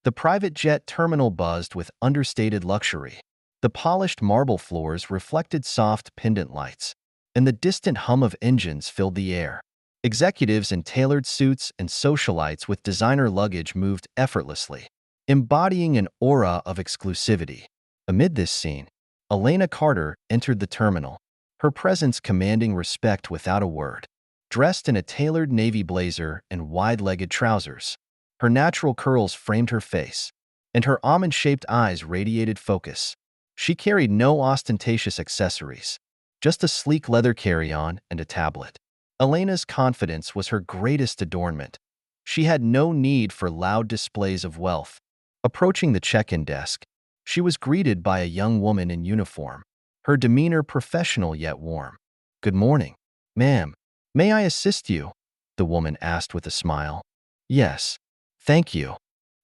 The private jet terminal buzzed with understated luxury. The polished marble floors reflected soft pendant lights, and the distant hum of engines filled the air. Executives in tailored suits and socialites with designer luggage moved effortlessly, embodying an aura of exclusivity. Amid this scene, Elena Carter entered the terminal, her presence commanding respect without a word. Dressed in a tailored navy blazer and wide-legged trousers, her natural curls framed her face, and her almond-shaped eyes radiated focus. She carried no ostentatious accessories, just a sleek leather carry-on and a tablet. Elena's confidence was her greatest adornment. She had no need for loud displays of wealth. Approaching the check-in desk, she was greeted by a young woman in uniform, her demeanor professional yet warm. "Good morning, ma'am. May I assist you?" the woman asked with a smile. "Yes, thank you,"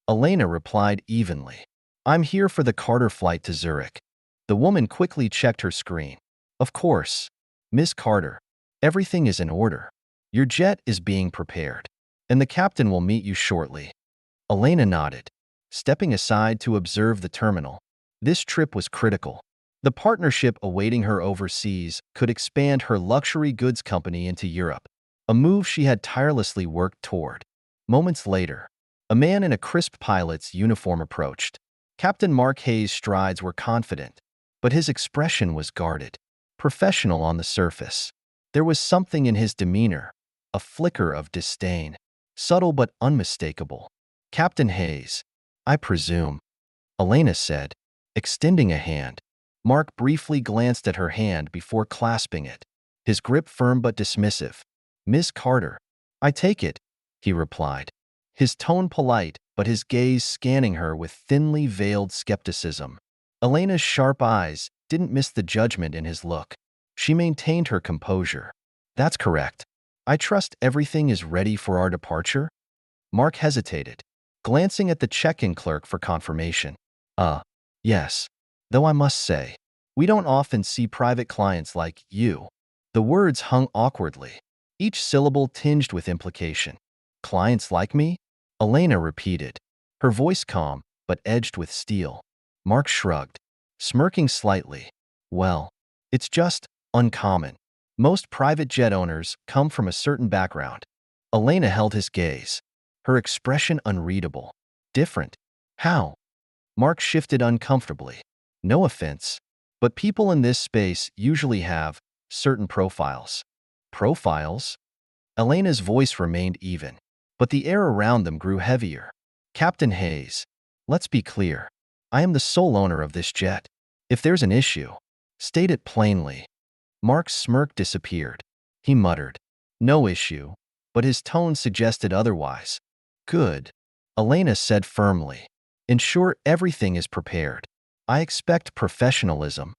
Elena replied evenly. "I'm here for the Carter flight to Zurich." The woman quickly checked her screen. "Of course, Miss Carter. Everything is in order. Your jet is being prepared, and the captain will meet you shortly." Elena nodded, stepping aside to observe the terminal. This trip was critical. The partnership awaiting her overseas could expand her luxury goods company into Europe, a move she had tirelessly worked toward. Moments later, a man in a crisp pilot's uniform approached. Captain Mark Hayes' strides were confident, but his expression was guarded, professional on the surface. There was something in his demeanor, a flicker of disdain, subtle but unmistakable. "Captain Hayes, I presume," Elena said, extending a hand. Mark briefly glanced at her hand before clasping it, his grip firm but dismissive. "Miss Carter, I take it," he replied, his tone polite but his gaze scanning her with thinly veiled skepticism. Elena's sharp eyes didn't miss the judgment in his look. She maintained her composure. "That's correct. I trust everything is ready for our departure?" Mark hesitated, glancing at the check-in clerk for confirmation. Yes. Though I must say, we don't often see private clients like you." The words hung awkwardly, each syllable tinged with implication. "Clients like me?" Elena repeated, her voice calm but edged with steel. Mark shrugged, smirking slightly. "Well, it's just uncommon. Most private jet owners come from a certain background." Elena held his gaze, her expression unreadable. "Different? How?" Mark shifted uncomfortably. "No offense, but people in this space usually have certain profiles." "Profiles?" Elena's voice remained even, but the air around them grew heavier. "Captain Hayes, let's be clear. I am the sole owner of this jet. If there's an issue, state it plainly." Mark's smirk disappeared. He muttered, "No issue," but his tone suggested otherwise. "Good," Elena said firmly. "Ensure everything is prepared. I expect professionalism."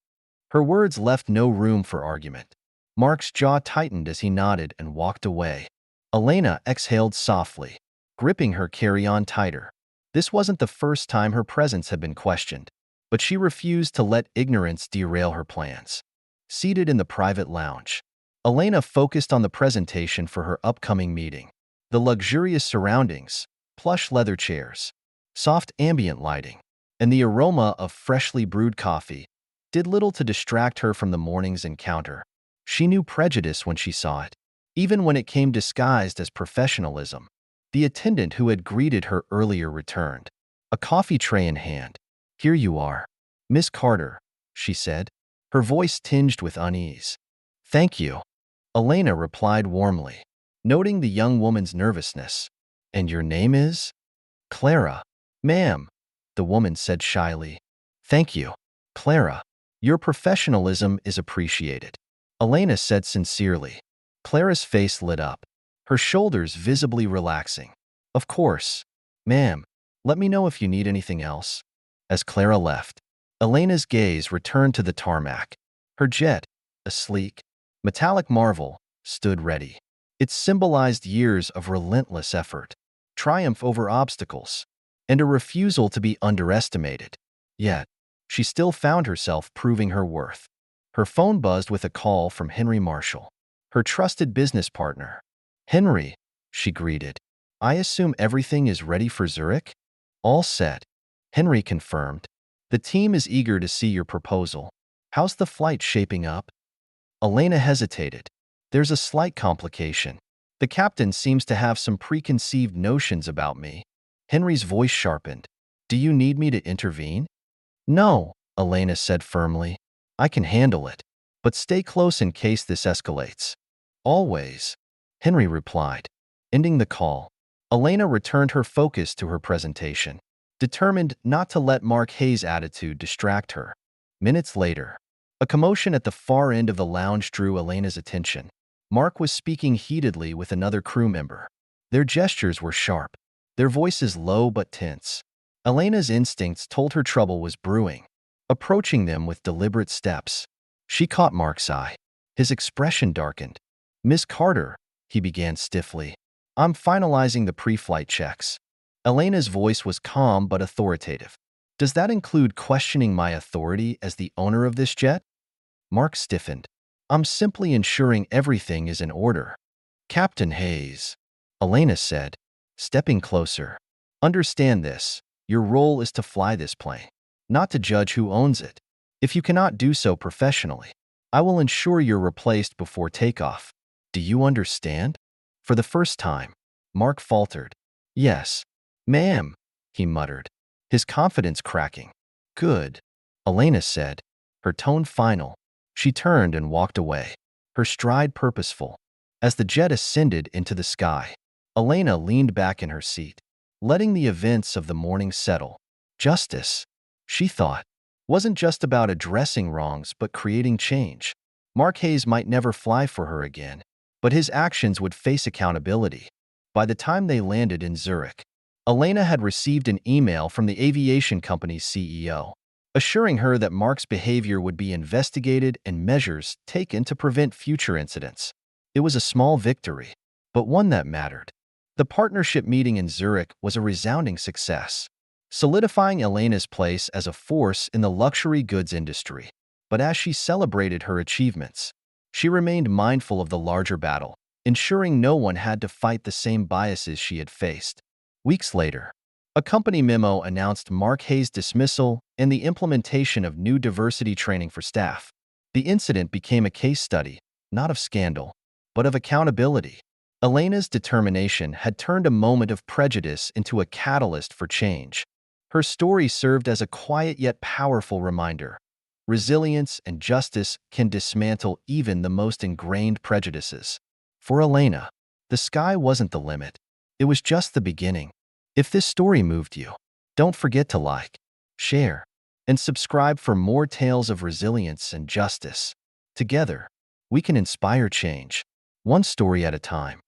Her words left no room for argument. Mark's jaw tightened as he nodded and walked away. Elena exhaled softly, gripping her carry-on tighter. This wasn't the first time her presence had been questioned, but she refused to let ignorance derail her plans. Seated in the private lounge, Elena focused on the presentation for her upcoming meeting. The luxurious surroundings, plush leather chairs, soft ambient lighting, and the aroma of freshly brewed coffee did little to distract her from the morning's encounter. She knew prejudice when she saw it, even when it came disguised as professionalism. The attendant who had greeted her earlier returned, a coffee tray in hand. "Here you are, Miss Carter," she said, her voice tinged with unease. "Thank you," Elena replied warmly, noting the young woman's nervousness. "And your name is?" "Clara." "Ma'am," the woman said shyly. "Thank you, Clara. Your professionalism is appreciated," Elena said sincerely. Clara's face lit up, her shoulders visibly relaxing. "Of course, ma'am. Let me know if you need anything else." As Clara left, Elena's gaze returned to the tarmac. Her jet, a sleek, metallic marvel, stood ready. It symbolized years of relentless effort, triumph over obstacles, and a refusal to be underestimated. Yet, she still found herself proving her worth. Her phone buzzed with a call from Henry Marshall, her trusted business partner. "Henry," she greeted, "I assume everything is ready for Zurich?" All set. Henry confirmed. The team is eager to see your proposal. How's the flight shaping up? Elena hesitated. There's a slight complication. The captain seems to have some preconceived notions about me. Henry's voice sharpened. Do you need me to intervene? No, Elena said firmly. I can handle it. But stay close in case this escalates. Always, Henry replied. Ending the call, Elena returned her focus to her presentation, determined not to let Mark Hayes' attitude distract her. Minutes later, a commotion at the far end of the lounge drew Elena's attention. Mark was speaking heatedly with another crew member. Their gestures were sharp, their voices low but tense. Elena's instincts told her trouble was brewing, approaching them with deliberate steps. She caught Mark's eye. His expression darkened. Miss Carter, he began stiffly. I'm finalizing the pre-flight checks. Elena's voice was calm but authoritative. Does that include questioning my authority as the owner of this jet? Mark stiffened. I'm simply ensuring everything is in order. Captain Hayes, Elena said, stepping closer. Understand this. Your role is to fly this plane, not to judge who owns it. If you cannot do so professionally, I will ensure you're replaced before takeoff. Do you understand? For the first time, Mark faltered. Yes, ma'am, he muttered, his confidence cracking. Good, Elena said, her tone final. She turned and walked away, her stride purposeful. As the jet ascended into the sky, Elena leaned back in her seat, letting the events of the morning settle. Justice, she thought, wasn't just about addressing wrongs but creating change. Mark Hayes might never fly for her again, but his actions would face accountability. By the time they landed in Zurich, Elena had received an email from the aviation company's CEO, assuring her that Mark's behavior would be investigated and measures taken to prevent future incidents. It was a small victory, but one that mattered. The partnership meeting in Zurich was a resounding success, solidifying Elena's place as a force in the luxury goods industry. But as she celebrated her achievements, she remained mindful of the larger battle, ensuring no one had to fight the same biases she had faced. Weeks later, a company memo announced Mark Hayes' dismissal and the implementation of new diversity training for staff. The incident became a case study, not of scandal, but of accountability. Elena's determination had turned a moment of prejudice into a catalyst for change. Her story served as a quiet yet powerful reminder. Resilience and justice can dismantle even the most ingrained prejudices. For Elena, the sky wasn't the limit. It was just the beginning. If this story moved you, don't forget to like, share, and subscribe for more tales of resilience and justice. Together, we can inspire change, one story at a time.